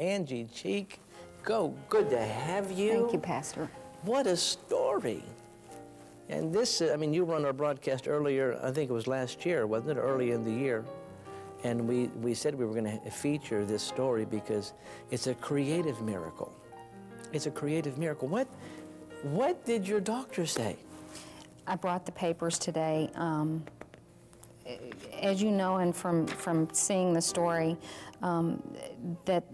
Angie, Cheak, good to have you. Thank you, Pastor. What a story. And this, I mean, you were on our broadcast earlier, I think it was last year, wasn't it, early in the year? And we said we were going to feature this story because it's a creative miracle. It's a creative miracle. What did your doctor say? I brought the papers today. As you know, and from seeing the story, that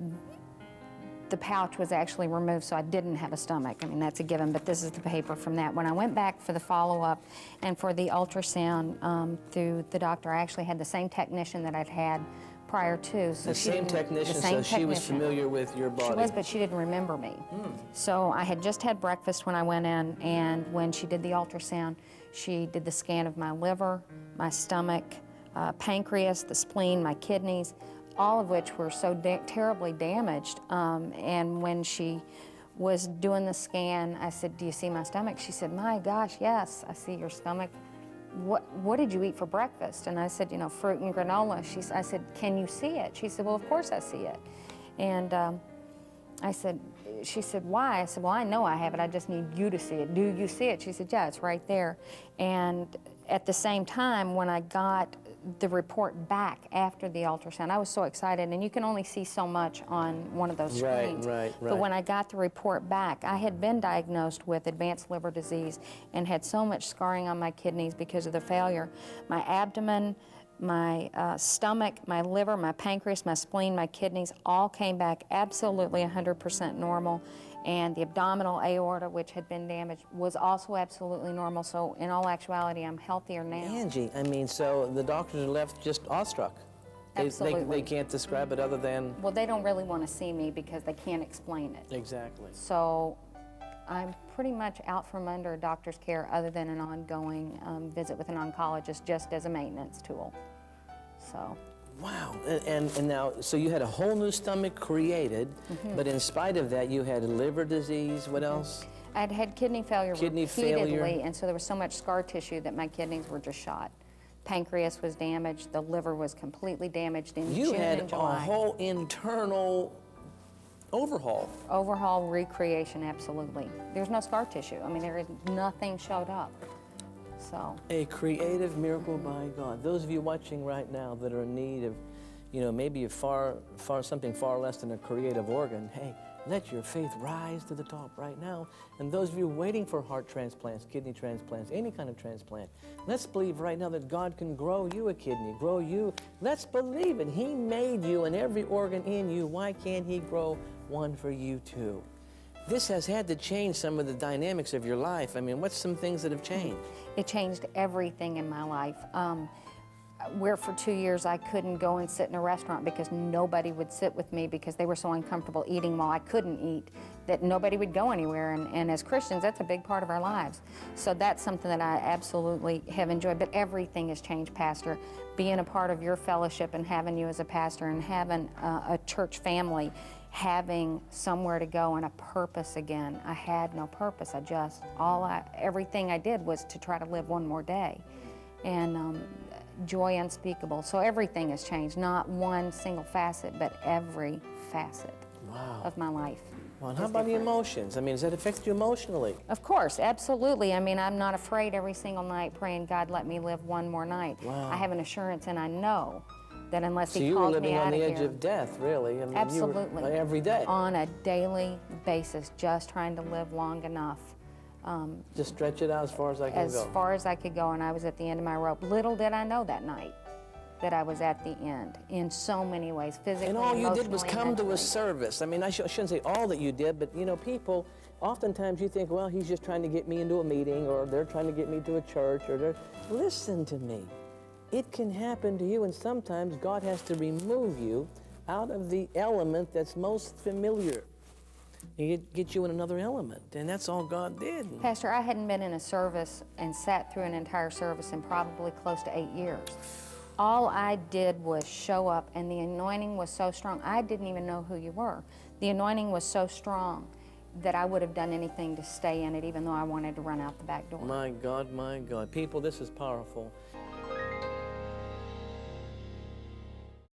the pouch was actually removed, so I didn't have a stomach. I mean, that's a given, but this is the paper from that. When I went back for the follow-up and for the ultrasound through the doctor, I actually had the same technician that I'd had prior to. So the same technician, so she was familiar with your body. She was, but she didn't remember me. So I had just had breakfast when I went in, and when she did the ultrasound, she did the scan of my liver, my stomach, pancreas, the spleen, my kidneys, all of which were so terribly damaged. And when she was doing the scan, I said, "Do you see my stomach?" She said, "My gosh, yes, I see your stomach. What did you eat for breakfast?" And I said, "You know, fruit and granola." I said, "Can you see it?" She said, "Well, of course I see it." And she said, "Why?" I said, "Well, I know I have it. I just need you to see it. Do you see it?" She said, "Yeah, it's right there." And at the same time, when I got the report back after the ultrasound, I was so excited, and you can only see so much on one of those screens. Right. But when I got the report back, I had been diagnosed with advanced liver disease and had so much scarring on my kidneys because of the failure. My abdomen, my stomach, my liver, my pancreas, my spleen, my kidneys all came back absolutely 100% normal. And the abdominal aorta, which had been damaged, was also absolutely normal. So in all actuality, I'm healthier now. Angie, I mean, so the doctors are left just awestruck. Absolutely. They can't describe it other than... Well, they don't really want to see me because they can't explain it. Exactly. So I'm pretty much out from under a doctor's care other than an ongoing visit with an oncologist just as a maintenance tool. So. Wow, and now, so you had a whole new stomach created, but in spite of that, you had liver disease, what else? I'd had kidney failure repeatedly, failure. and so there was so much scar tissue that my kidneys were just shot. Pancreas was damaged, the liver was completely damaged in June and July. You had a whole internal overhaul. Overhaul, recreation, absolutely. There's no scar tissue. I mean, there is nothing showed up. So. A creative miracle by God. Those of you watching right now that are in need of, you know, maybe something far less than a creative organ, hey, let your faith rise to the top right now. And those of you waiting for heart transplants, kidney transplants, any kind of transplant, let's believe right now that God can grow you a kidney, grow you. Let's believe it. He made you and every organ in you. Why can't He grow one for you too? This has had to change some of the dynamics of your life. I mean, what's some things that have changed? It changed everything in my life. Where for 2 years I couldn't go and sit in a restaurant because nobody would sit with me because they were so uncomfortable eating while I couldn't eat, that nobody would go anywhere. And as Christians, that's a big part of our lives. So that's something that I absolutely have enjoyed. But everything has changed, Pastor. Being a part of your fellowship and having you as a pastor and having a church family, having somewhere to go and a purpose again. I had no purpose. Everything I did was to try to live one more day. And joy unspeakable. So everything has changed, not one single facet, but every facet of my life. Well, and how about the emotions? I mean, does that affect you emotionally? Of course, absolutely. I mean, I'm not afraid every single night praying, God, let me live one more night. Wow. I have an assurance, and I know that unless so He calls me out of here. So you were living on the edge of death, really. I mean, absolutely. You were, every day. On a daily basis, just trying to live long enough. Just stretch it out as far as I could go. As far as I could go, and I was at the end of my rope. Little did I know that night that I was at the end in so many ways, physically, and all you did was come mentally. to a service. I mean, I shouldn't say all that you did, but you know, people, oftentimes you think, well, he's just trying to get me into a meeting, or they're trying to get me to a church, or they're... Listen to me. It can happen to you, and sometimes God has to remove you out of the element that's most familiar. He get you in another element, and that's all God did. Pastor, I hadn't been in a service and sat through an entire service in probably close to 8 years. All I did was show up, and the anointing was so strong. I didn't even know who you were. The anointing was so strong that I would have done anything to stay in it, even though I wanted to run out the back door. My God, my God. People, this is powerful.